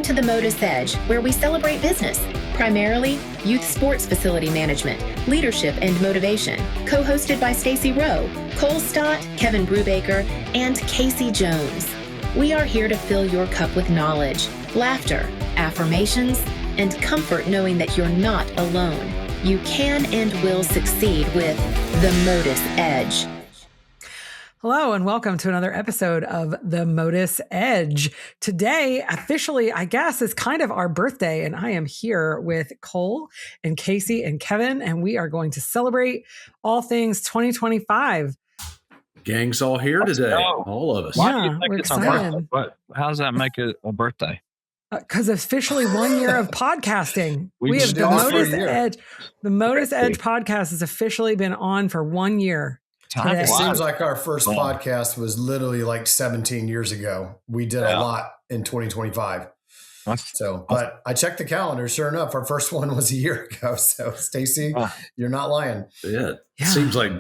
Welcome to the MotUS Edge, where we celebrate business, primarily youth sports facility management, leadership, and motivation. Co-hosted by Stacy Rowe, Cole Stott, Kevin Brubaker, and Casey Jones. We are here to fill your cup with knowledge, laughter, affirmations, and comfort knowing that you're not alone. You can and will succeed with the MotUS Edge. Hello and welcome to another episode of the MotUS Edge. Today, officially, I guess, is kind of our birthday, and I am here with Cole and Casey and Kevin, and we are going to celebrate all things 2025. Gang's all here today, all of us. Why do you think we're excited. How does that make it a birthday? Because officially 1 year of podcasting. We have the MotUS Edge. The MotUS Edge podcast has officially been on for 1 year. It seems like our first podcast was literally like 17 years ago. We did a lot in 2025. But I checked the calendar. Sure enough, our first one was a year ago. So, Stacy, you're not lying. Yeah. It seems like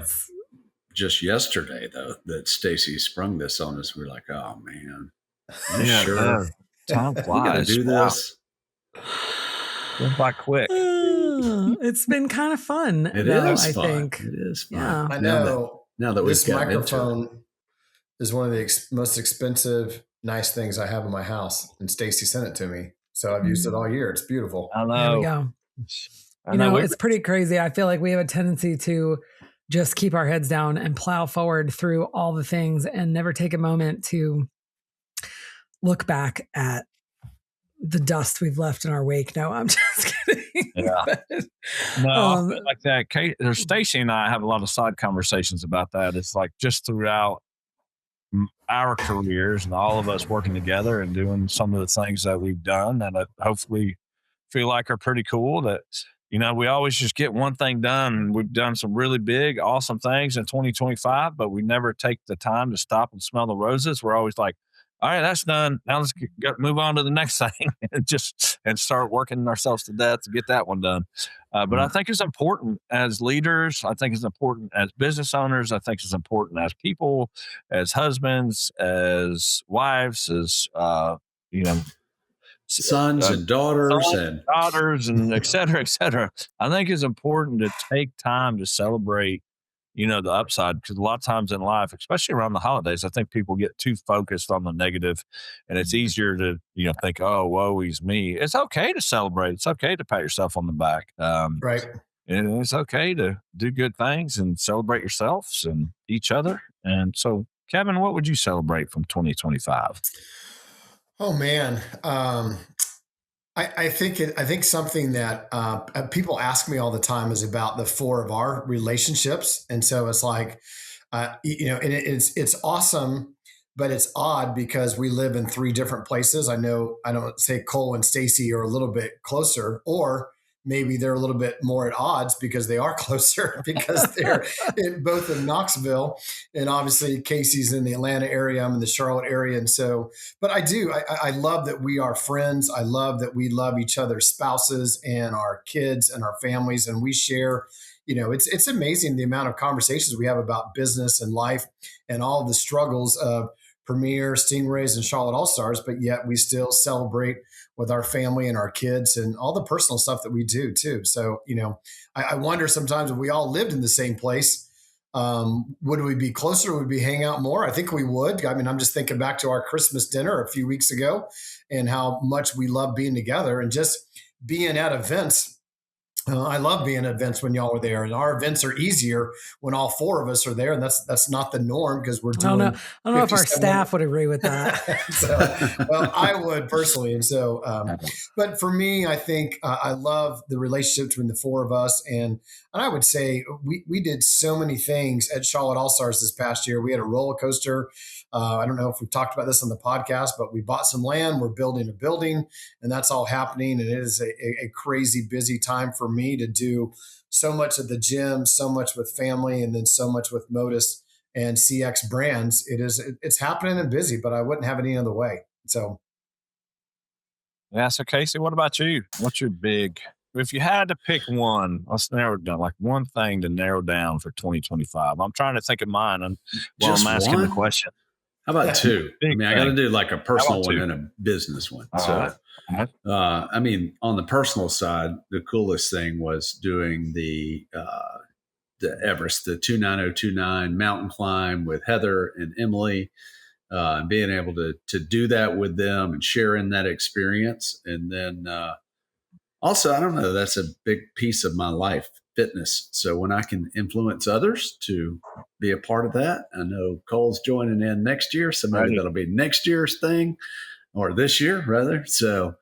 just yesterday, though, that Stacy sprung this on us. We're like, oh, man. Sure. Time flies. We got to do this. Went by quick. It's been kind of fun. It is fun. Yeah. I know. Now that this microphone is one of the most expensive, nice things I have in my house, and Stacy sent it to me, so I've used it all year. It's beautiful. I know. There we go. You know, it's pretty crazy. I feel like we have a tendency to just keep our heads down and plow forward through all the things and never take a moment to look back at the dust we've left in our wake. No, I'm just kidding. Yeah. No, like that. Stacy and I have a lot of side conversations about that. It's like just throughout our careers and all of us working together and doing some of the things that we've done that I hopefully feel like are pretty cool. That, you know, we always just get one thing done. And we've done some really big, awesome things in 2025, but we never take the time to stop and smell the roses. We're always like, all right, that's done. Now let's move on to the next thing and start working ourselves to death to get that one done. But I think it's important as leaders. I think it's important as business owners. I think it's important as people, as husbands, as wives, as sons and daughters and et cetera, et cetera. I think it's important to take time to celebrate, you know, the upside, because a lot of times in life, especially around the holidays, I think people get too focused on the negative, and it's easier to, you know, think, oh, woe is me. It's okay to celebrate. It's okay to pat yourself on the back. Right. And it's okay to do good things and celebrate yourselves and each other. And so, Kevin, what would you celebrate from 2025? Oh, man. I think something that people ask me all the time is about the four of our relationships. And so it's like, and it's awesome, but it's odd because we live in three different places. I know, I don't say Cole and Stacy are a little bit closer, or maybe they're a little bit more at odds because they are closer because they're both in Knoxville, and obviously Casey's in the Atlanta area. I'm in the Charlotte area. And so, but I love that we are friends. I love that we love each other's spouses and our kids and our families. And we share, you know, it's amazing the amount of conversations we have about business and life and all of the struggles of Premier, Stingrays, and Charlotte All-Stars, but yet we still celebrate with our family and our kids and all the personal stuff that we do too. So, you know, I wonder sometimes if we all lived in the same place, would we be closer? Would we hang out more? I think we would. I mean, I'm just thinking back to our Christmas dinner a few weeks ago and how much we love being together and just being at events. I love being at events when y'all are there, and our events are easier when all four of us are there, and that's not the norm because we're doing. I don't know if our staff would agree with that. Well, I would personally, and so. But for me, I think I love the relationship between the four of us, and I would say we did so many things at Charlotte All Stars this past year. We had a roller coaster. I don't know if we've talked about this on the podcast, but we bought some land. We're building a building, and that's all happening. And it is a crazy busy time for me to do so much at the gym, so much with family, and then so much with MotUS and CX brands. It's happening and busy, but I wouldn't have it any other way. So. Yeah. So Casey, what about you? What's your big, if you had to pick one, let's narrow it down, like one thing to narrow down for 2025. I'm trying to think of mine while I'm asking the question. How about two? I mean, I got to do like a personal one two? and a business one. All right. I mean, on the personal side, the coolest thing was doing the Everest, the 29029 mountain climb with Heather and Emily, and being able to do that with them and sharing that experience. And then also, I don't know, that's a big piece of my life, fitness. So when I can influence others to be a part of that, I know Cole's joining in next year, so maybe that'll be next year's thing, or this year rather. So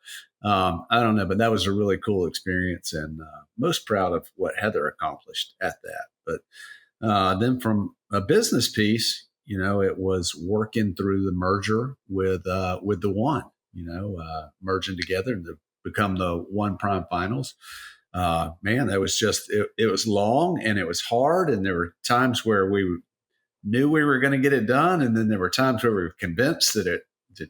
I don't know, but that was a really cool experience, and most proud of what Heather accomplished at that. But then from a business piece, it was working through the merger with the One, merging together to become the One Prime Finals. Man, that was just, it was long and it was hard. And there were times where we knew we were going to get it done. And then there were times where we were convinced that it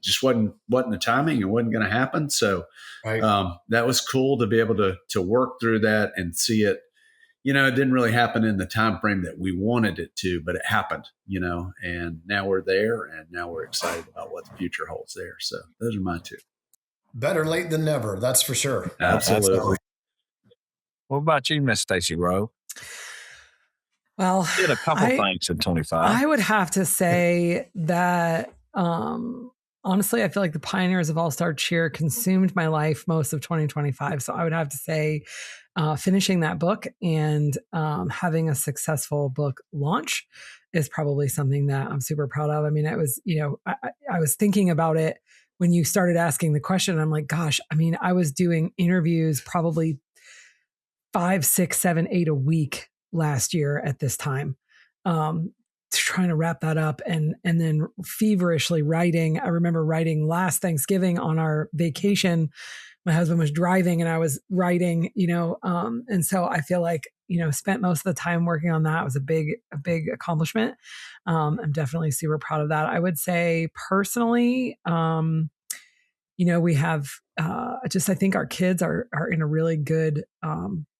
just wasn't the timing and wasn't going to happen. So that was cool to be able to work through that and see it. It didn't really happen in the time frame that we wanted it to, but it happened, and now we're there, and now we're excited about what the future holds there. So those are my two. Better late than never. That's for sure. Absolutely. What about you, Miss Stacy Rowe? Well, you did a couple things in 25. I would have to say that, honestly, I feel like the Pioneers of All-Star Cheer consumed my life most of 2025. So I would have to say finishing that book and having a successful book launch is probably something that I'm super proud of. I mean, it was, I was thinking about it when you started asking the question. I'm like, gosh, I mean, I was doing interviews probably 5, 6, 7, 8 a week last year at this time. Trying to wrap that up and then feverishly writing. I remember writing last Thanksgiving on our vacation. My husband was driving and I was writing, and so I feel like, spent most of the time working on that. It was a big accomplishment. I'm definitely super proud of that. I would say personally, we have, I think our kids are in a really good,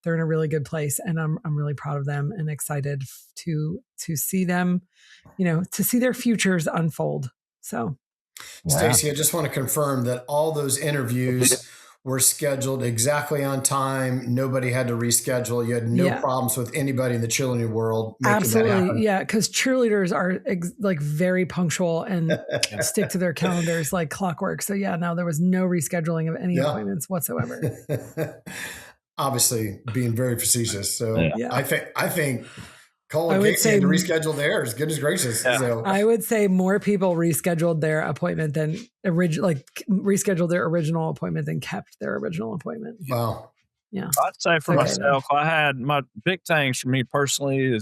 they're in a really good place, and I'm really proud of them and excited to see them, to see their futures unfold. So, Stacy, I just want to confirm that all those interviews were scheduled exactly on time. Nobody had to reschedule. You had no problems with anybody in the cheerleading world making absolutely that happen. Yeah, because cheerleaders are very punctual and stick to their calendars like clockwork. So no, there was no rescheduling of any appointments whatsoever. Obviously being very facetious. So I think Cole and Casey had to reschedule theirs. Goodness gracious. Yeah. So I would say more people rescheduled their appointment than rescheduled their original appointment than kept their original appointment. Wow. Yeah. I'd say for myself, I had my big things for me personally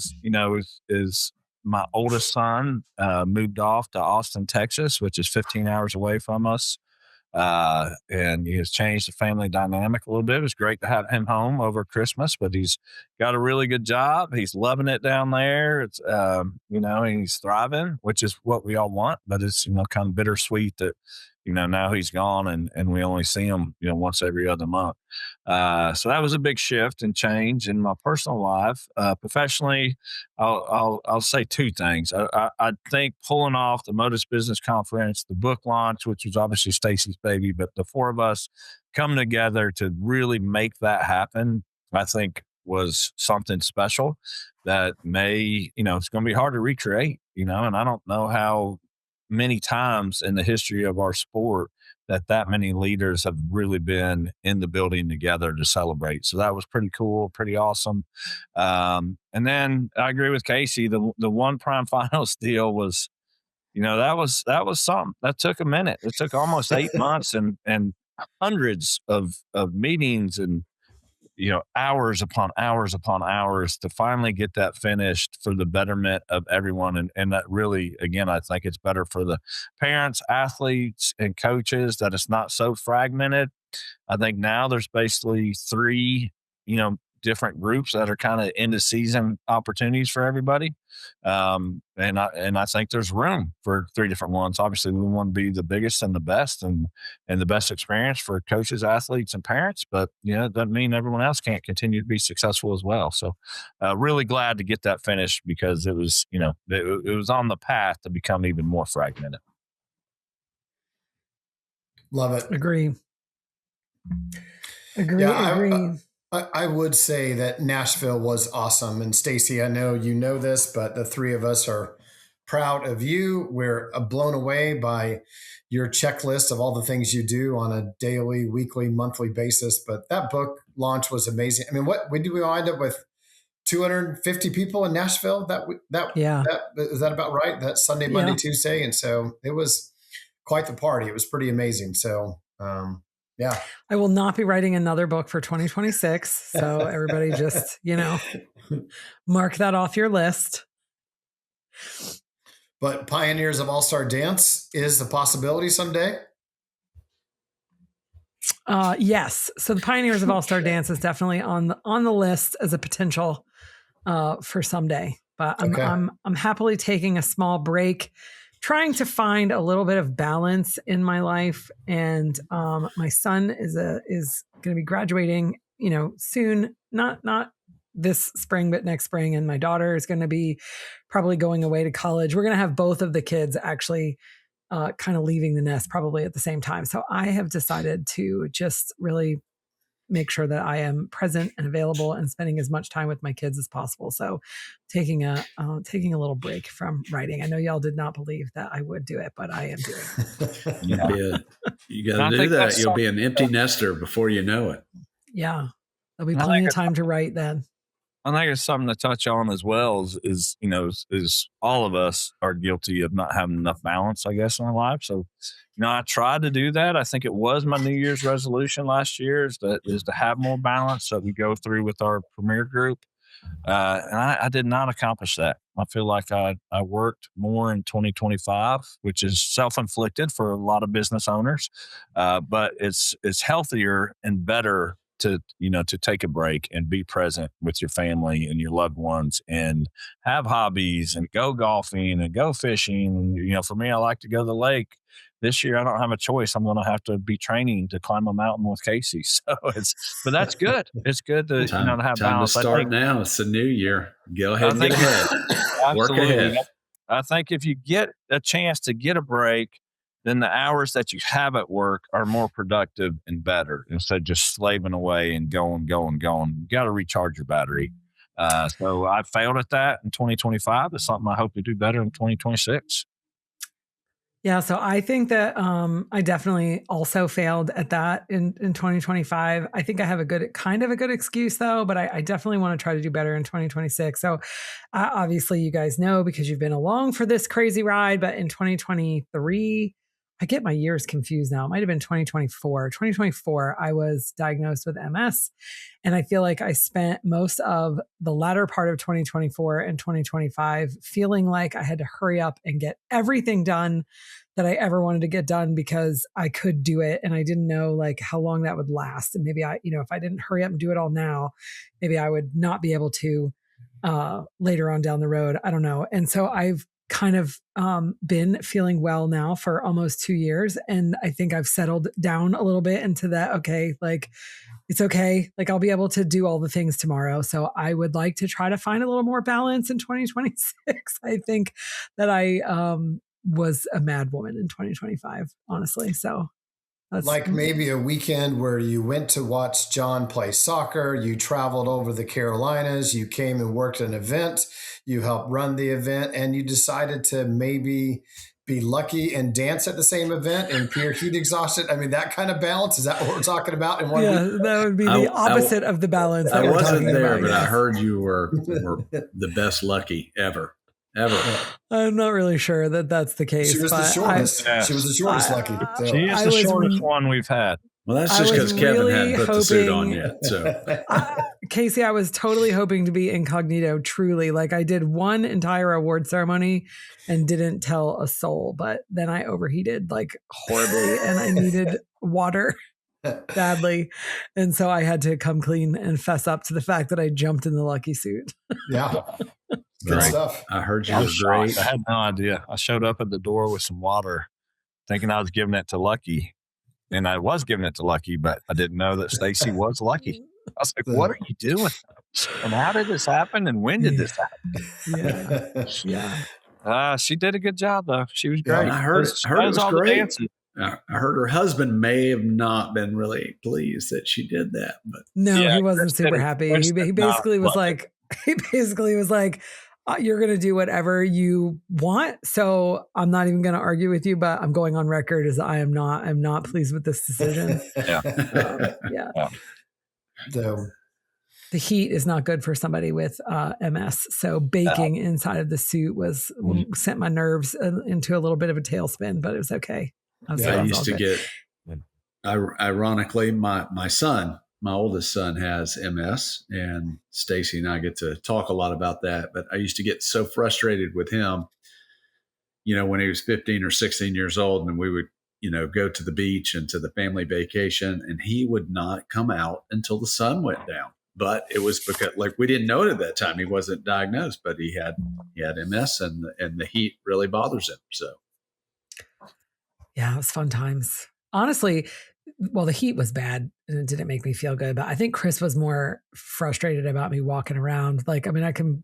is my oldest son moved off to Austin, Texas, which is 15 hours away from us. And he has changed the family dynamic a little bit. It was great to have him home over Christmas, but he's got a really good job. He's loving it down there. It's, and he's thriving, which is what we all want, but it's, kind of bittersweet that, now he's gone and we only see him, once every other month. So that was a big shift and change in my personal life. Professionally, I'll say two things. I think pulling off the MotUS Business Conference, the book launch, which was obviously Stacy's baby, but the four of us coming together to really make that happen, I think was something special that may, it's going to be hard to recreate, and I don't know how many times in the history of our sport that many leaders have really been in the building together to celebrate. So that was pretty cool, pretty awesome. And then I agree with Casey. The One Prime Finals deal was, that was something that took a minute. It took almost 8 months and hundreds of meetings and, hours upon hours upon hours to finally get that finished for the betterment of everyone. And that really, again, I think it's better for the parents, athletes, and coaches that it's not so fragmented. I think now there's basically 3, different groups that are kind of end of season opportunities for everybody. And I think there's room for 3 different ones. Obviously, we want to be the biggest and the best and the best experience for coaches, athletes, and parents. But it doesn't mean everyone else can't continue to be successful as well. So really glad to get that finished, because it was, it was on the path to become even more fragmented. Love it. Agree. I would say that Nashville was awesome. And Stacy, I know you know this, but the 3 of us are proud of you. We're blown away by your checklist of all the things you do on a daily, weekly, monthly basis. But that book launch was amazing. I mean, when did we wind up with 250 people in Nashville? Is that about right? That Sunday, Monday, Tuesday. And so it was quite the party. It was pretty amazing. So, yeah. I will not be writing another book for 2026. So everybody just, mark that off your list. But Pioneers of All-Star Dance is a possibility someday? Yes. So the Pioneers of All-Star Dance is definitely on the list as a potential for someday. But I'm happily taking a small break, trying to find a little bit of balance in my life. And my son is going to be graduating, soon, not this spring, but next spring. And my daughter is going to be probably going away to college. We're going to have both of the kids actually kind of leaving the nest probably at the same time. So I have decided to just really make sure that I am present and available and spending as much time with my kids as possible. So taking a little break from writing. I know y'all did not believe that I would do it, but I am doing it. You got to do that. You'll be an empty nester before you know it. Yeah. There'll be plenty of time to write then. I think it's something to touch on as well is all of us are guilty of not having enough balance, I guess, in our life. So, I tried to do that. I think it was my New Year's resolution last year is to have more balance that we go through with our premier group. And I did not accomplish that. I feel like I worked more in 2025, which is self-inflicted for a lot of business owners. But it's healthier and better to take a break and be present with your family and your loved ones and have hobbies and go golfing and go fishing. For me, I like to go to the lake. This year, I don't have a choice. I'm going to have to be training to climb a mountain with Casey. So but that's good. It's good to, to have balance. To start now. It's a new year. Go ahead and get ahead. Work ahead. I think if you get a chance to get a break, then the hours that you have at work are more productive and better instead of just slaving away and going. You got to recharge your battery. So I failed at that in 2025. It's something I hope to do better in 2026. Yeah. So I think that I definitely also failed at that in 2025. I think I have a good excuse though, but I definitely want to try to do better in 2026. So obviously you guys know because you've been along for this crazy ride, but in 2023, I get my years confused now. It might've been 2024. 2024, I was diagnosed with MS. And I feel like I spent most of the latter part of 2024 and 2025 feeling like I had to hurry up and get everything done that I ever wanted to get done because I could do it. And I didn't know like how long that would last. And maybe if I didn't hurry up and do it all now, maybe I would not be able to later on down the road. I don't know. And so I've kind of been feeling well now for almost 2 years. And I think I've settled down a little bit into that. Okay. Like it's okay. Like I'll be able to do all the things tomorrow. So I would like to try to find a little more balance in 2026. I think that I was a mad woman in 2025, honestly. So that's like maybe a weekend where you went to watch John play soccer, you traveled over the Carolinas, you came and worked an event, you helped run the event, and you decided to maybe be lucky and dance at the same event and pure heat exhaustion. I mean, that kind of balance, is that what we're talking about? In one week? That would be the opposite of the balance. I wasn't there, but I heard you were the best lucky ever. I'm not really sure that that's the case. She was the shortest. She was the shortest lucky. So. She is the shortest one we've had. Well, that's just because Kevin hadn't put the suit on yet. So, Casey, I was totally hoping to be incognito, truly. Like I did one entire award ceremony and didn't tell a soul, but then I overheated like horribly and I needed water. badly. And so I had to come clean and fess up to the fact that I jumped in the lucky suit. Yeah. Good stuff. I heard you were great. I had no idea. I showed up at the door with some water thinking I was giving it to Lucky. And I was giving it to Lucky, but I didn't know that Stacy was Lucky. I was like, what are you doing? And how did this happen? And when did this happen? Yeah. She did a good job, though. She was great. I heard it was great. I heard her husband may have not been really pleased that she did that. But no, he wasn't super happy. He basically was like, you're going to do whatever you want. So I'm not even going to argue with you, but I'm going on record as I'm not pleased with this decision. Yeah. So the heat is not good for somebody with MS. So baking inside of the suit sent my nerves into a little bit of a tailspin, but it was okay. I used to get, ironically, my son, my oldest son has MS, and Stacy and I get to talk a lot about that. But I used to get so frustrated with him, when he was 15 or 16 years old, and we would, go to the beach and to the family vacation, and he would not come out until the sun went down. But it was because, we didn't know it at that time. He wasn't diagnosed, but he had MS, and the heat really bothers him. So, yeah, it was fun times. Honestly, well, the heat was bad and it didn't make me feel good, but I think Chris was more frustrated about me walking around. I can,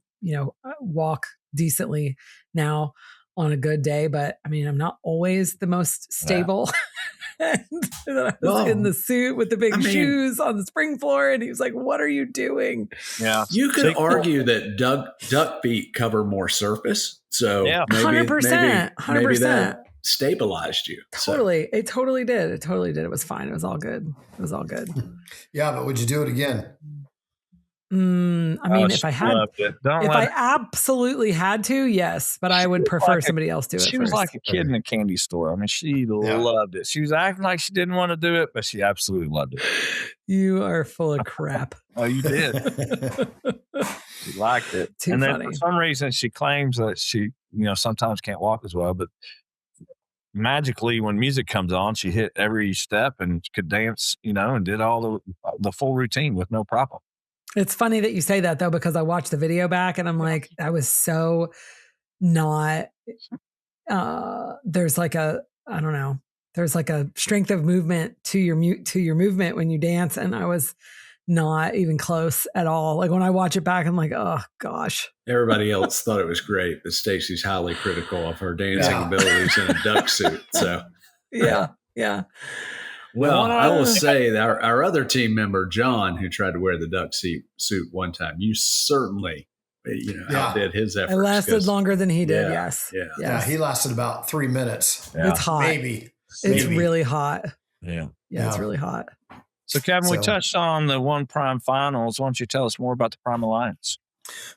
walk decently now on a good day, but I'm not always the most stable. And I was in the suit with the big shoes on the spring floor, and he was like, "What are you doing?" Yeah, you could argue that duck feet cover more surface, so 100%, 100%. Stabilized you. Totally. So. It totally did. It was fine. It was all good. Yeah, but would you do it again? If I absolutely had to, yes, but I would prefer somebody else do it. She was like a kid in a candy store. She loved it. She was acting like she didn't want to do it, but she absolutely loved it. You are full of crap. Oh, you did. She liked it. Too and funny. Then for some reason she claims that she, sometimes can't walk as well, but magically when music comes on, she hit every step and could dance, and did all the full routine with no problem. It's funny that you say that, though, because I watched the video back and I'm like, I was so not, there's like a strength of movement to your movement when you dance. And I was not even close at all. Like when I watch it back, I'm like, oh gosh. Everybody else thought it was great, but Stacy's highly critical of her dancing abilities in a duck suit. So yeah. Well, I will say that our other team member, John, who tried to wear the duck suit one time, you certainly, outdid his efforts. It lasted longer than he did. Yes. Yeah. He lasted about 3 minutes. Yeah. It's hot. Maybe. It's really hot. Yeah. Yeah. It's really hot. So Kevin, we touched on the One Prime Finals. Why don't you tell us more about the Prime Alliance?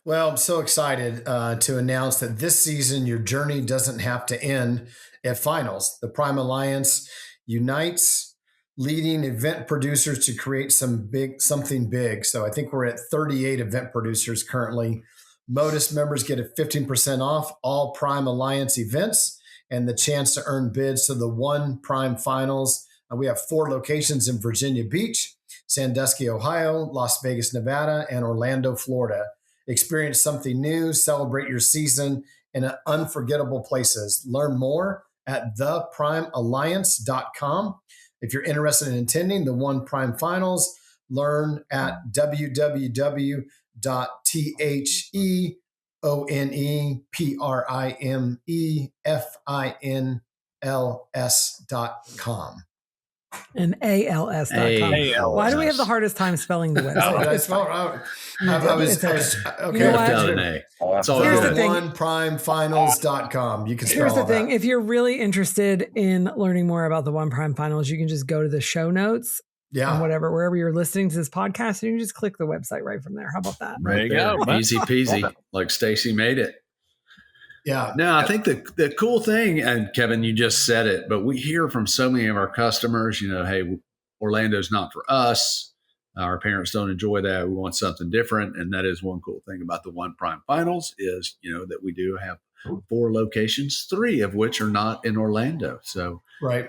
Well, I'm so excited to announce that this season, your journey doesn't have to end at finals. The Prime Alliance unites leading event producers to create something big. So I think we're at 38 event producers currently. MotUS members get a 15% off all Prime Alliance events and the chance to earn bids to the One Prime Finals. We have 4 locations in Virginia Beach, Sandusky, Ohio, Las Vegas, Nevada, and Orlando, Florida. Experience something new, celebrate your season in unforgettable places. Learn more at theprimealliance.com. If you're interested in attending the One Prime Finals, learn at www.theoneprimefins.com. And ALS.com. Why do we have the hardest time spelling the website? I spelled out. Okay. Here's the thing. OnePrimeFinals.com. You can spell Here's the thing. that. If you're really interested in learning more about the One Prime Finals, you can just go to the show notes. Yeah. Wherever you're listening to this podcast, you can just click the website right from there. How about that? Right there. Go. Easy peasy. Like Stacy made it. Yeah. Now, I think the cool thing, and Kevin, you just said it, but we hear from so many of our customers, hey, Orlando's not for us. Our parents don't enjoy that. We want something different. And that is one cool thing about the One Prime Finals is, that we do have 4 locations, 3 of which are not in Orlando. So right.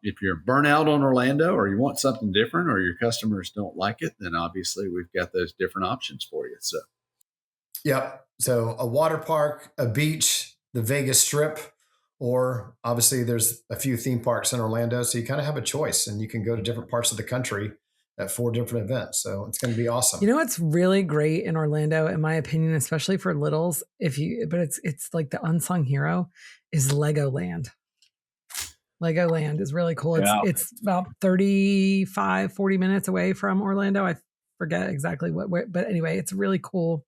If you're burnt out on Orlando or you want something different or your customers don't like it, then obviously we've got those different options for you. So, yep. So a water park, a beach, the Vegas Strip, or obviously there's a few theme parks in Orlando. So you kind of have a choice and you can go to different parts of the country at 4 different events. So it's going to be awesome. You know what's really great in Orlando, in my opinion, especially for littles, but it's like the unsung hero, is Legoland. Legoland is really cool. It's about 35, 40 minutes away from Orlando. I forget exactly where, but anyway, it's a really cool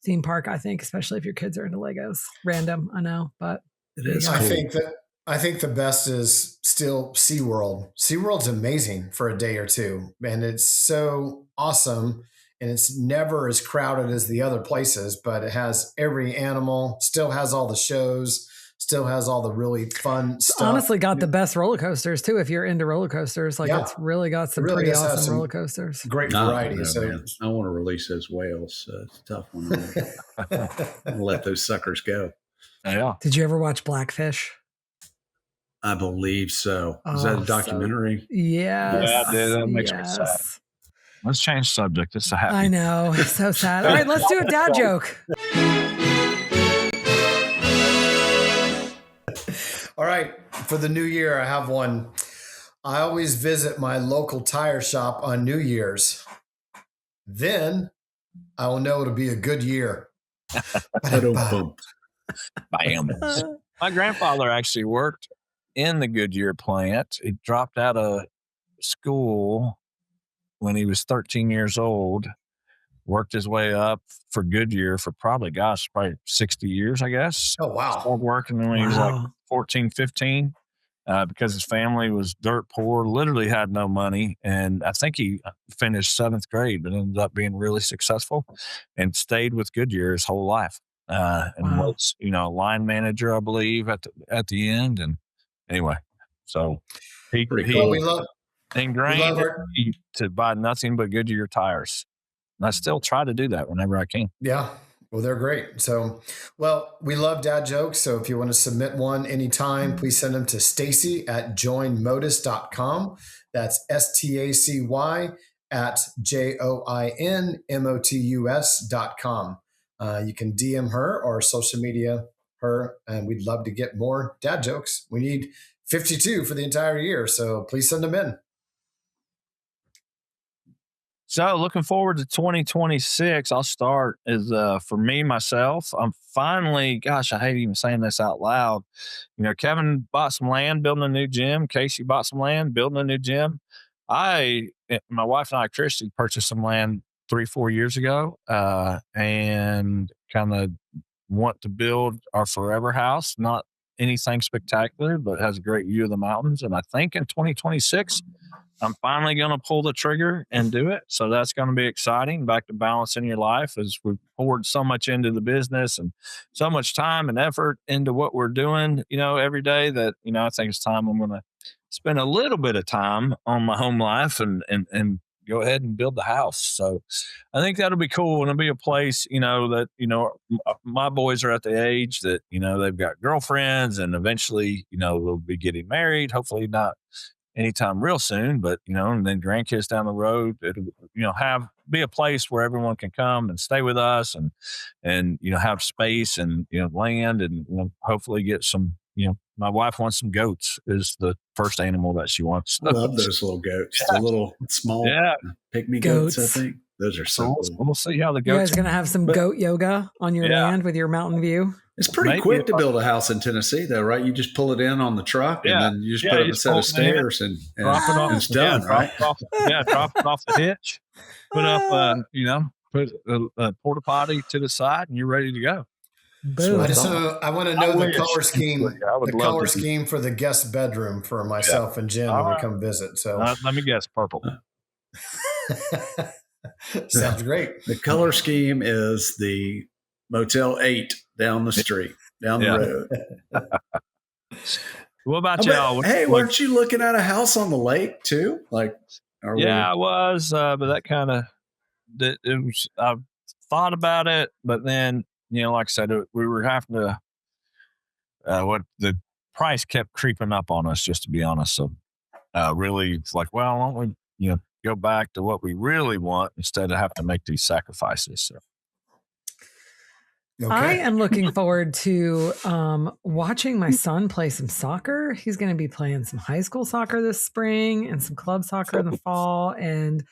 theme park, I think, especially if your kids are into Legos. Random, I know, but it is cool. Cool. I think the best is still SeaWorld. SeaWorld's amazing for a day or two, and it's so awesome. And it's never as crowded as the other places, but it has every animal, still has all the shows, still has all the really fun stuff. Honestly, got the best roller coasters too. If you're into roller coasters, it's really got some pretty awesome roller coasters. Great variety. I want to release those whales. It's a tough one. I'll let those suckers go. Yeah. Did you ever watch Blackfish? I believe so. Is that a documentary? Yes. Yeah, I did. That makes me sad. Let's change subject. It's a happy. I know. It's so sad. All right, let's do a dad joke. All right. For the new year, I have one. I always visit my local tire shop on New Year's. Then I will know it'll be a good year. My grandfather actually worked in the Goodyear plant. He dropped out of school when he was 13 years old, worked his way up for Goodyear for probably 60 years, I guess. Oh, wow. Started working when he was like 14, 15, because his family was dirt poor, literally had no money. And I think he finished 7th grade, but ended up being really successful and stayed with Goodyear his whole life. And was, line manager, I believe, at the end. And anyway, so he ingrained to buy nothing but Goodyear tires. And I still try to do that whenever I can. Yeah. Well, they're great. So, we love dad jokes. So if you want to submit one anytime, please send them to Stacy at joinmotus.com. That's STACY at JOINMOTUS.com. You can DM her or social media her, and we'd love to get more dad jokes. We need 52 for the entire year, so please send them in. So looking forward to 2026, I'll start for me, myself. I'm finally, I hate even saying this out loud. Kevin bought some land, building a new gym. Casey bought some land, building a new gym. My wife and I, Christy, purchased some land 3-4 years ago, and kind of want to build our forever house. Not anything spectacular, but has a great view of the mountains. And I think in 2026, I'm finally going to pull the trigger and do it. So that's going to be exciting. Back to balancing your life, as we've poured so much into the business and so much time and effort into what we're doing, every day, that, I think it's time I'm going to spend a little bit of time on my home life and go ahead and build the house. So I think that'll be cool. And it'll be a place, that, my boys are at the age that, they've got girlfriends, and eventually, they'll be getting married, hopefully not anytime real soon, but, and then grandkids down the road. It'll, be a place where everyone can come and stay with us and, have space and, land, and hopefully get some, my wife wants some goats, is the first animal that she wants. I love those little goats, the little small pygmy goats, I think. Those are so cool. We'll see how the goats. You guys going to have some goat yoga on your land with your mountain view? It's pretty quick to build a house in Tennessee, though, right? You just pull it in on the truck, and then you just put up a set of stairs, and it's done, right? Drop it off the hitch, put up, put a porta potty to the side, and you're ready to go. So I want to know the color scheme. The color scheme for the guest bedroom for myself and Jen when we come visit. So let me guess, purple. Sounds great. The color scheme is the Motel 8 down the street, down the road. What about y'all? Hey, weren't you looking at a house on the lake too? I was, but that kind of, I thought about it, but then, like I said, we were having to what the price kept creeping up on us, just to be honest. So really, it's like, well, why don't we, go back to what we really want instead of have to make these sacrifices. So. Okay. I am looking forward to watching my son play some soccer. He's going to be playing some high school soccer this spring and some club soccer in the fall. And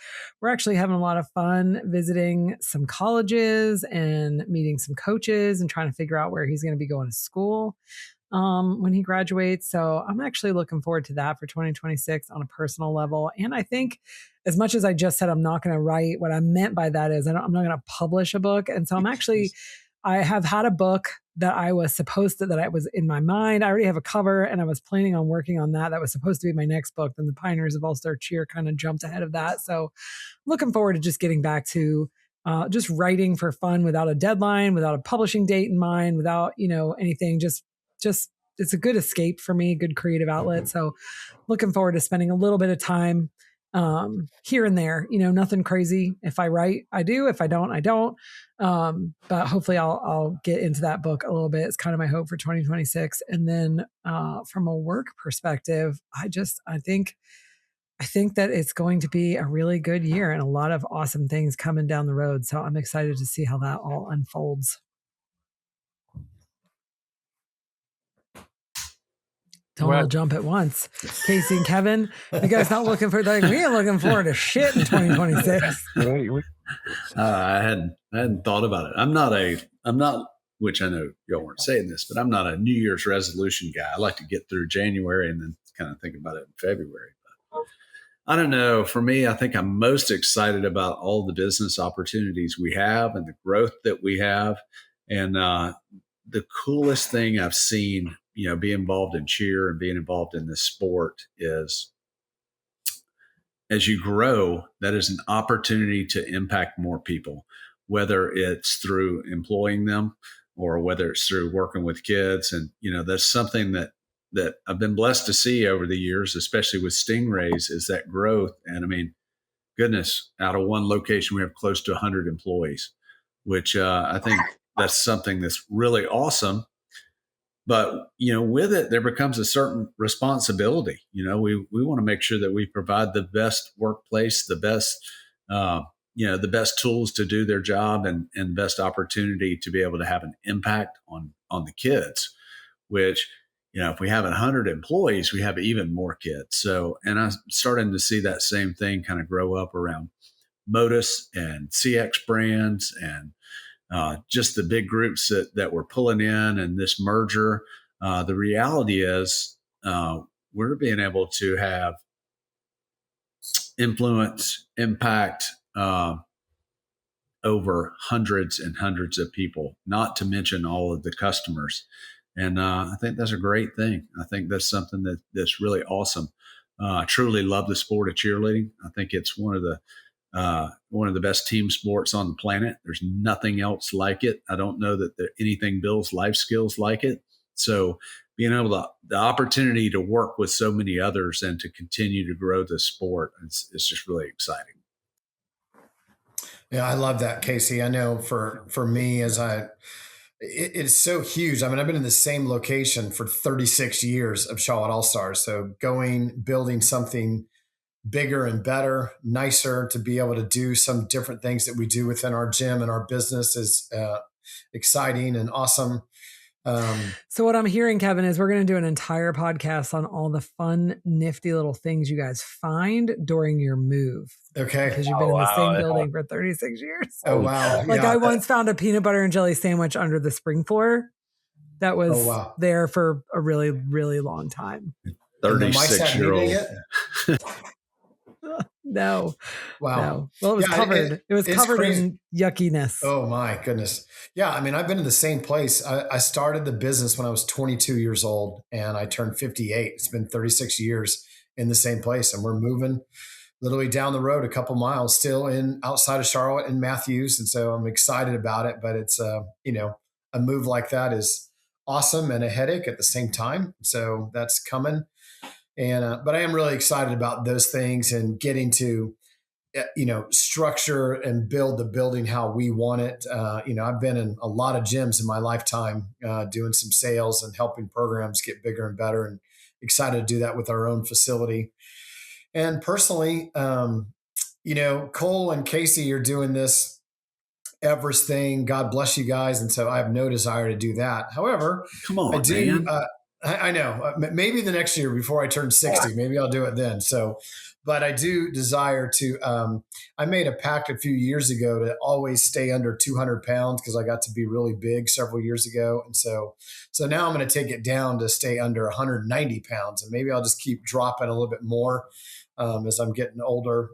we're actually having a lot of fun visiting some colleges and meeting some coaches and trying to figure out where he's going to be going to school when he graduates. So I'm actually looking forward to that for 2026 on a personal level. And I think as much as I just said, I'm not going to write, what I meant by that is I'm not going to publish a book. And so I have had a book that I was that was in my mind. I already have a cover and I was planning on working on that. That was supposed to be my next book. Then the Pioneers of All-Star Cheer kind of jumped ahead of that. So looking forward to just getting back to just writing for fun without a deadline, without a publishing date in mind, without, anything, just it's a good escape for me, good creative outlet. So looking forward to spending a little bit of time here and there, nothing crazy. If I write, I do. If I don't, I don't. But hopefully I'll get into that book a little bit. It's kind of my hope for 2026. And then, from a work perspective, I think that it's going to be a really good year and a lot of awesome things coming down the road. So I'm excited to see how that all unfolds. Don't all jump at once. Casey and Kevin, you guys not looking for we ain't looking forward to shit in 2026. I hadn't thought about it. I'm not, which I know y'all weren't saying this, but I'm not a New Year's resolution guy. I like to get through January and then kind of think about it in February. But I don't know. For me, I think I'm most excited about all the business opportunities we have and the growth that we have. And the coolest thing I've seen, be involved in cheer and being involved in this sport is as you grow, that is an opportunity to impact more people, whether it's through employing them or whether it's through working with kids. And, that's something that I've been blessed to see over the years, especially with Stingrays, is that growth. And I mean, goodness, out of one location, we have close to 100 employees, which I think that's something that's really awesome. But, with it, there becomes a certain responsibility. We want to make sure that we provide the best workplace, the best, the best tools to do their job and best opportunity to be able to have an impact on the kids, which, if we have 100 employees, we have even more kids. So, and I'm starting to see that same thing kind of grow up around MotUS and CX brands and just the big groups that we're pulling in and this merger. The reality is we're being able to have influence, impact over hundreds and hundreds of people, not to mention all of the customers. And I think that's a great thing. I think that's something that's really awesome. I truly love the sport of cheerleading. I think it's one of the best team sports on the planet. There's nothing else like it. I don't know that anything builds life skills like it. So being able the opportunity to work with so many others and to continue to grow the sport, it's just really exciting. Yeah, I love that, Casey. I know for me, it's so huge. I mean, I've been in the same location for 36 years of Charlotte All-Stars. So building something bigger and better, nicer, to be able to do some different things that we do within our gym and our business is exciting and awesome. So what I'm hearing, Kevin, is we're going to do an entire podcast on all the fun, nifty little things you guys find during your move. Okay. Because you've been in the same building for 36 years. Oh, wow. I once found a peanut butter and jelly sandwich under the spring floor that was there for a really, really long time. 36-year-old. No. Wow. No. Well, it was covered. It was covered crazy. In yuckiness. Oh my goodness. Yeah. I mean, I've been in the same place. I started the business when I was 22 years old and I turned 58. It's been 36 years in the same place, and we're moving literally down the road a couple miles, still outside of Charlotte in MotUS. And so I'm excited about it, but it's, a move like that is awesome and a headache at the same time. So that's coming. And, but I am really excited about those things and getting to structure and build the building how we want it. I've been in a lot of gyms in my lifetime, doing some sales and helping programs get bigger and better, and excited to do that with our own facility. And personally, Cole and Casey are doing this Everest thing. God bless you guys. And so I have no desire to do that. However, come on, I do. man. I know. Maybe the next year before I turn 60, maybe I'll do it then. So, but I do desire to. I made a pact a few years ago to always stay under 200 pounds because I got to be really big several years ago, and so now I'm going to take it down to stay under 190 pounds, and maybe I'll just keep dropping a little bit more as I'm getting older.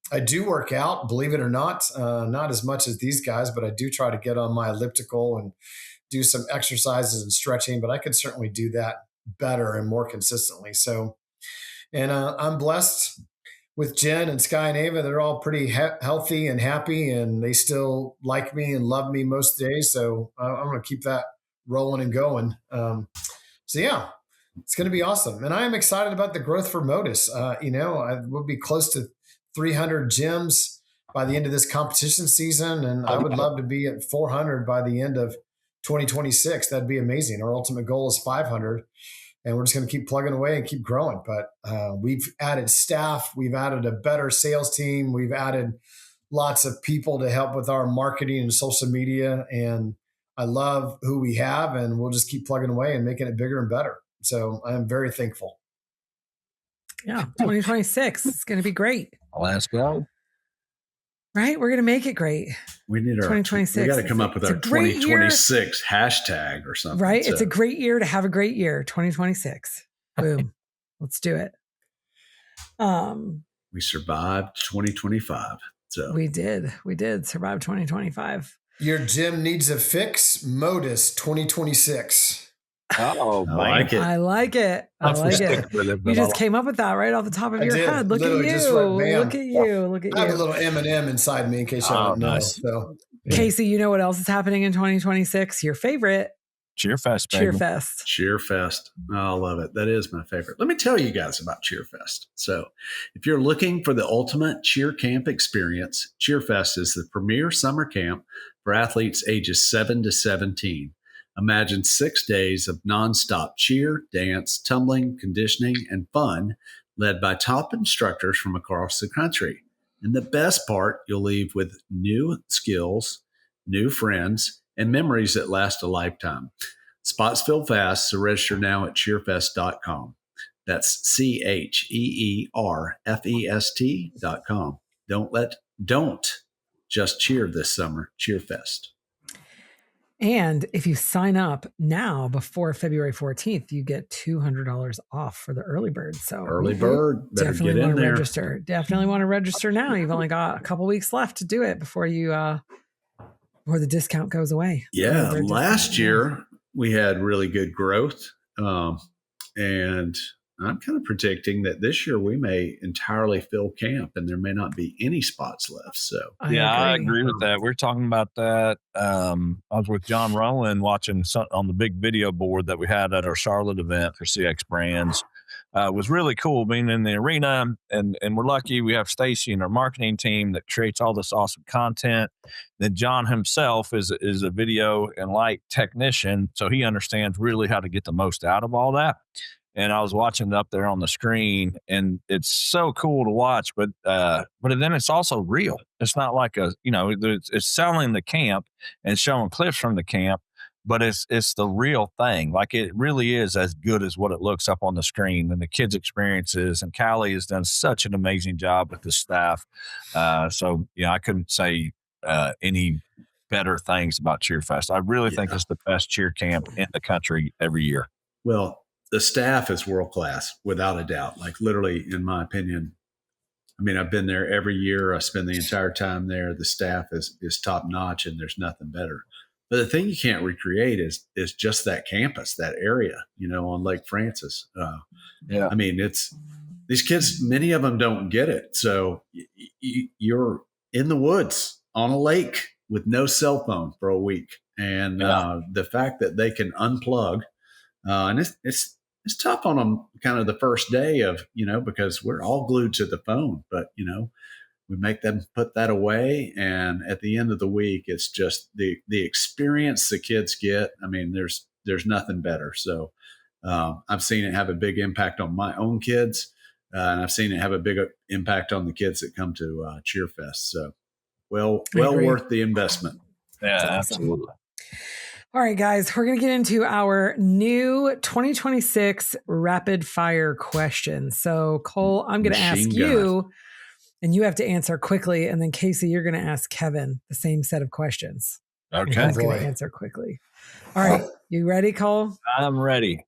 I do work out, believe it or not as much as these guys, but I do try to get on my elliptical and do some exercises and stretching, but I could certainly do that better and more consistently. So, and I'm blessed with Jen and Sky and Ava. They're all pretty healthy and happy, and they still like me and love me most days. So I'm going to keep that rolling and going. So yeah, it's going to be awesome. And I am excited about the growth for MotUS. I will be close to 300 gyms by the end of this competition season. And I would love to be at 400 by the end of 2026. That'd be amazing. Our ultimate goal is 500, and we're just going to keep plugging away and keep growing. But we've added staff. We've added a better sales team. We've added lots of people to help with our marketing and social media. And I love who we have, and we'll just keep plugging away and making it bigger and better. So I'm very thankful. Yeah. 2026 is going to be great. Let's go. Right? We're going to make it great. We need our 2026. We got to come up with our 2026 hashtag or something. Right? So. It's a great year to have a great year. 2026. Boom. Let's do it. We survived 2025. So we did survive 2025. Your gym needs a fix. MotUS 2026 Oh, I like it. You just came up with that right off the top of your head. Look at you. Look at you. I have a little M&M inside me in case you don't know. Nice. So, Casey, you know what else is happening in 2026? Your favorite. Cheerfest, baby. Cheerfest. Oh, I love it. That is my favorite. Let me tell you guys about Cheerfest. So if you're looking for the ultimate cheer camp experience, Cheerfest is the premier summer camp for athletes ages 7 to 17. Imagine 6 days of nonstop cheer, dance, tumbling, conditioning, and fun led by top instructors from across the country. And the best part, you'll leave with new skills, new friends, and memories that last a lifetime. Spots fill fast, so register now at cheerfest.com. That's CheerFest.com. Don't just cheer this summer. Cheerfest. And if you sign up now before February 14th, you get $200 off for the early bird. So early bird, better definitely get in want to there. register. Definitely want to register now. You've only got a couple weeks left to do it before the discount goes away. Yeah, last year we had really good growth, and I'm kind of predicting that this year we may entirely fill camp and there may not be any spots left. So I agree with that. We're talking about that. I was with John Rowland watching on the big video board that we had at our Charlotte event for CX Brands. It was really cool being in the arena, and we're lucky we have Stacy and our marketing team that creates all this awesome content. Then John himself is a video and light technician, so he understands really how to get the most out of all that. And I was watching it up there on the screen, and it's so cool to watch. But then it's also real. It's not like it's selling the camp and showing clips from the camp, but it's the real thing. Like it really is as good as what it looks up on the screen, and the kids' experiences. And Callie has done such an amazing job with the staff. So I couldn't say any better things about Cheerfest. I really think it's the best cheer camp in the country every year. Well, the staff is world-class, without a doubt. Like literally, in my opinion, I mean, I've been there every year. I spend the entire time there. The staff is top-notch, and there's nothing better. But the thing you can't recreate is just that campus, that area, on Lake Francis. I mean, it's these kids, many of them don't get it. So you're in the woods on a lake with no cell phone for a week. And the fact that they can unplug, and it's tough on them kind of the first day of, because we're all glued to the phone, but, we make them put that away. And at the end of the week, it's just the experience the kids get. I mean, there's nothing better. So I've seen it have a big impact on my own kids. And I've seen it have a big impact on the kids that come to Cheerfest. So well worth the investment. Yeah, awesome. Absolutely. All right, guys, we're going to get into our new 2026 rapid fire questions. So, Cole, I'm going to ask you, and you have to answer quickly. And then, Casey, you're going to ask Kevin the same set of questions. Okay. He's going to answer quickly. All right. You ready, Cole? I'm ready.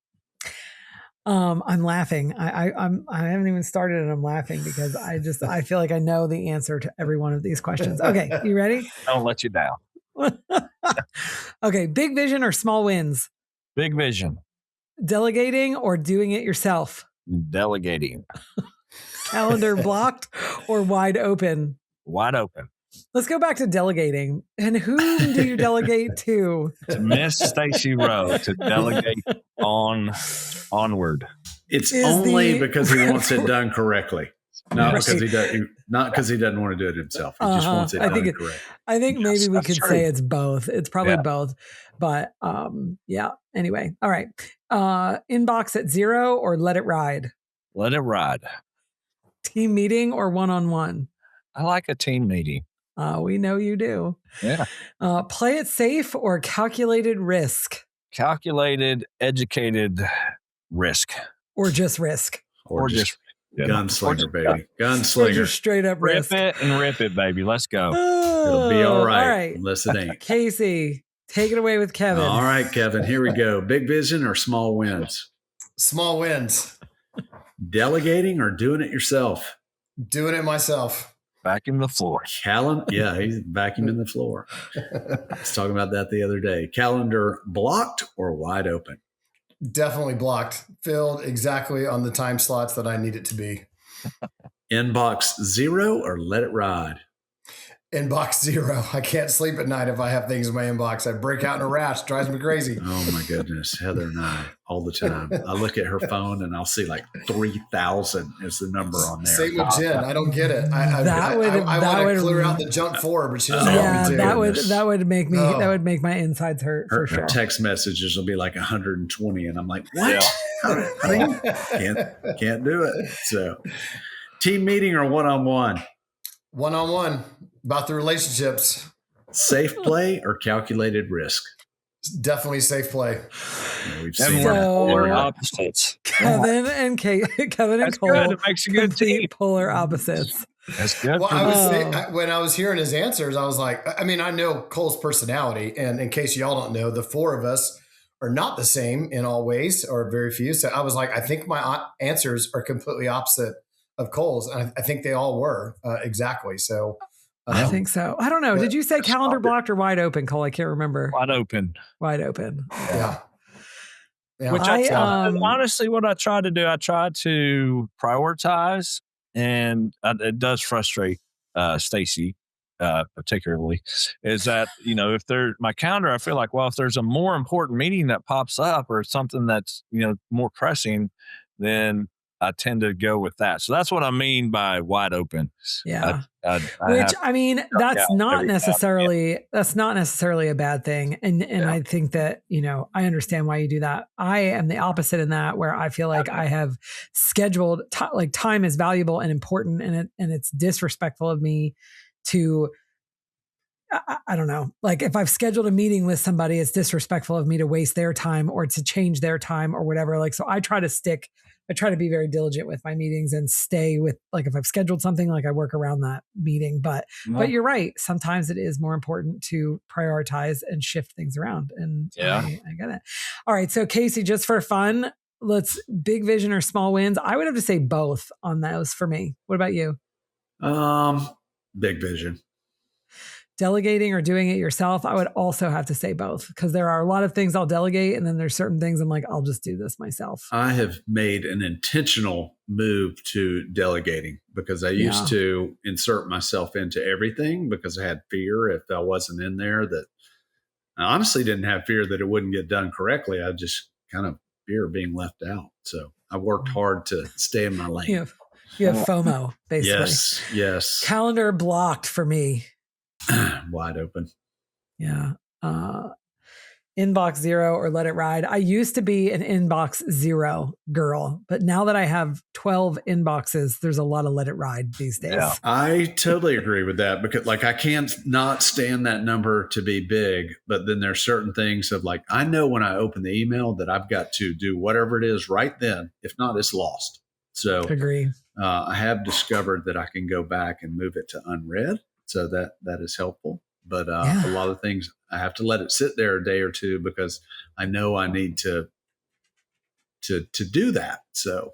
I'm laughing. I haven't even started and I'm laughing because I feel like I know the answer to every one of these questions. Okay. You ready? Don't let you down. Okay. Big vision or small wins? Big vision. Delegating or doing it yourself? Delegating. Calendar blocked or wide open? Wide open. Let's go back to delegating. And who do you delegate to? To Miss Stacy Rowe to delegate onward. It's only because he wants it done correctly. Not because he doesn't want to do it himself. He just wants it done correctly. I think maybe we could say it's both. It's probably both. But yeah. Anyway. All right. Inbox at 0 or let it ride? Let it ride. Team meeting or one-on-one? I like a team meeting. We know you do. Yeah. Play it safe or calculated risk? Calculated, educated risk. Or just risk? Or just gunslinger, baby. Gunslinger. Or just straight up risk. Rip it and rip it, baby. Let's go. It'll be all right. Unless it ain't. Casey, take it away with Kevin. All right, Kevin. Here we go. Big vision or small wins? Small wins. Delegating or doing it yourself? Doing it myself. Vacuum the floor. He's vacuuming the floor. I was talking about that the other day. Calendar blocked or wide open? Definitely blocked. Filled exactly on the time slots that I need it to be. Inbox 0 or let it ride? Inbox 0. I can't sleep at night if I have things in my inbox. I break out in a rash. Drives me crazy. Oh my goodness. Heather and I all the time. I look at her phone and I'll see like 3,000 is the number on there. Same with Jen. I don't get it. I want to clear out the junk folder, but she doesn't want me to. That would make me. That would make my insides hurt for sure. Her text messages will be like 120, and I'm like, what? Yeah. Can't do it. So, team meeting or one-on-one? One-on-one. About the relationships. Safe play or calculated risk? Definitely safe play. We've seen polar opposites. Kevin and Cole. Good. It makes a good team. Polar opposites. That's good. Well, when I was hearing his answers, I was like, I mean, I know Cole's personality, and in case y'all don't know, the four of us are not the same in all ways, or very few. So I was like, I think my answers are completely opposite of Cole's, and I think they all were exactly. So. I think so. I don't know. Did you say calendar blocked or wide open, Cole? I can't remember. Wide open. Wide open. Yeah. Which honestly, what I try to do, I try to prioritize, and it does frustrate Stacy particularly, is that, if my calendar, I feel like, well, if there's a more important meeting that pops up or something that's, more pressing, then I tend to go with that. So that's what I mean by wide open. Yeah. That's not necessarily a bad thing. And I think that, I understand why you do that. I am the opposite in that, where I feel like I have scheduled time is valuable and important, and it's disrespectful of me to, I don't know, like if I've scheduled a meeting with somebody, it's disrespectful of me to waste their time or to change their time or whatever. Like, so I try to be very diligent with my meetings and stay with, like, if I've scheduled something, like I work around that meeting, but you're right. Sometimes it is more important to prioritize and shift things around. And I get it. All right. So Casey, just for fun, let's big vision or small wins. I would have to say both on those for me. What about you? Big vision. Delegating or doing it yourself, I would also have to say both, because there are a lot of things I'll delegate, and then there's certain things I'm like, I'll just do this myself. I have made an intentional move to delegating, because I used to insert myself into everything because I had fear if I wasn't in there, that I honestly didn't have fear that it wouldn't get done correctly. I just kind of fear being left out. So I worked hard to stay in my lane. You have FOMO, basically. Yes. Calendar blocked for me. Wide open. Yeah. Inbox 0 or let it ride. I used to be an inbox 0 girl, but now that I have 12 inboxes, there's a lot of let it ride these days. Yeah. I totally agree with that, because like I can't not stand that number to be big, but then there's certain things of like, I know when I open the email that I've got to do whatever it is right then. If not, it's lost. So agree. I have discovered that I can go back and move it to unread. So that is helpful. But a lot of things I have to let it sit there a day or two because I know I need to do that. So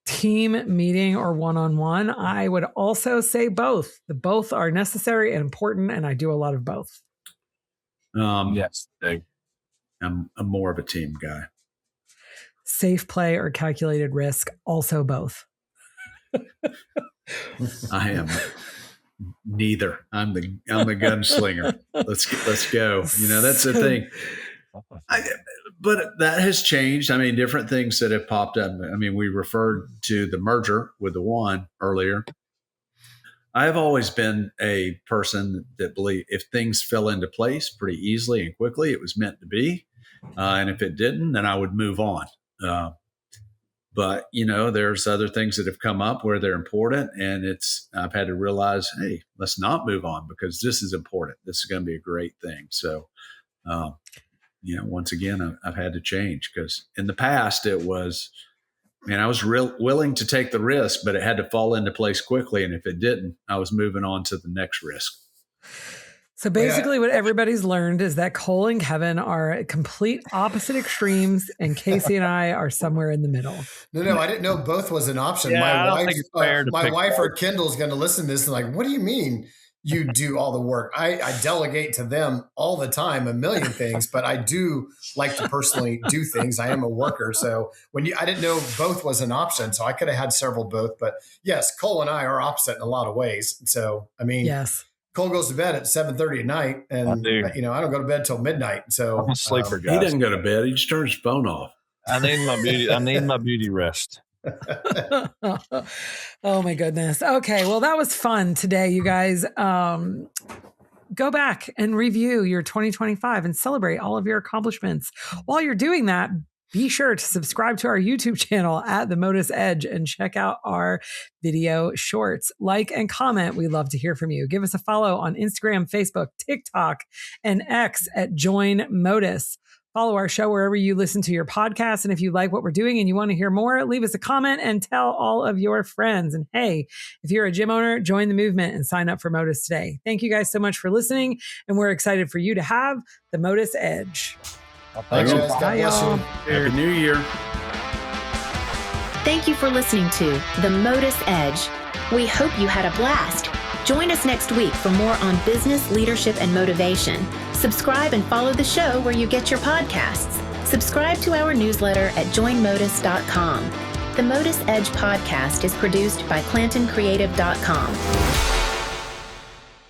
team meeting or one-on-one, I would also say both. The both are necessary and important, and I do a lot of both. Yes. I'm more of a team guy. Safe play or calculated risk, also both. I am neither. I'm the gunslinger. Let's go. That's the thing. But that has changed. I mean, different things that have popped up. I mean, we referred to the merger with the one earlier. I've always been a person that believe if things fell into place pretty easily and quickly, it was meant to be. And if it didn't, then I would move on. But there's other things that have come up where they're important, and I've had to realize, hey, let's not move on because this is important. This is going to be a great thing. So, once again, I've had to change because in the past it was, I was willing to take the risk, but it had to fall into place quickly. And if it didn't, I was moving on to the next risk. So basically what everybody's learned is that Cole and Kevin are complete opposite extremes, and Casey and I are somewhere in the middle. No, I didn't know both was an option. Yeah, my wife or Kendall's going to listen to this and like, what do you mean you do all the work? I delegate to them all the time, a million things, but I do like to personally do things. I am a worker. So I didn't know both was an option. So I could have had several both, but yes, Cole and I are opposite in a lot of ways. So, yes. Cole goes to bed at 7:30 at night, and I don't go to bed till midnight. So I'm a sleeper guy. He doesn't go to bed; he just turns his phone off. I need my beauty rest. Oh my goodness. Okay, well that was fun today, you guys. Go back and review your 2025 and celebrate all of your accomplishments. While you're doing that, be sure to subscribe to our YouTube channel at the MotUS Edge and check out our video shorts. Like and comment. We love to hear from you. Give us a follow on Instagram, Facebook, TikTok, and X at Join MotUS. Follow our show wherever you listen to your podcast. And if you like what we're doing and you want to hear more, leave us a comment and tell all of your friends. And hey, if you're a gym owner, join the movement and sign up for MotUS today. Thank you guys so much for listening. And we're excited for you to have the MotUS Edge. Thanks, guys. God bless you. Happy New Year. Thank you for listening to the MotUS Edge. We hope you had a blast. Join us next week for more on business, leadership, and motivation. Subscribe and follow the show where you get your podcasts. Subscribe to our newsletter at joinmotus.com. The MotUS Edge podcast is produced by ClantonCreative.com.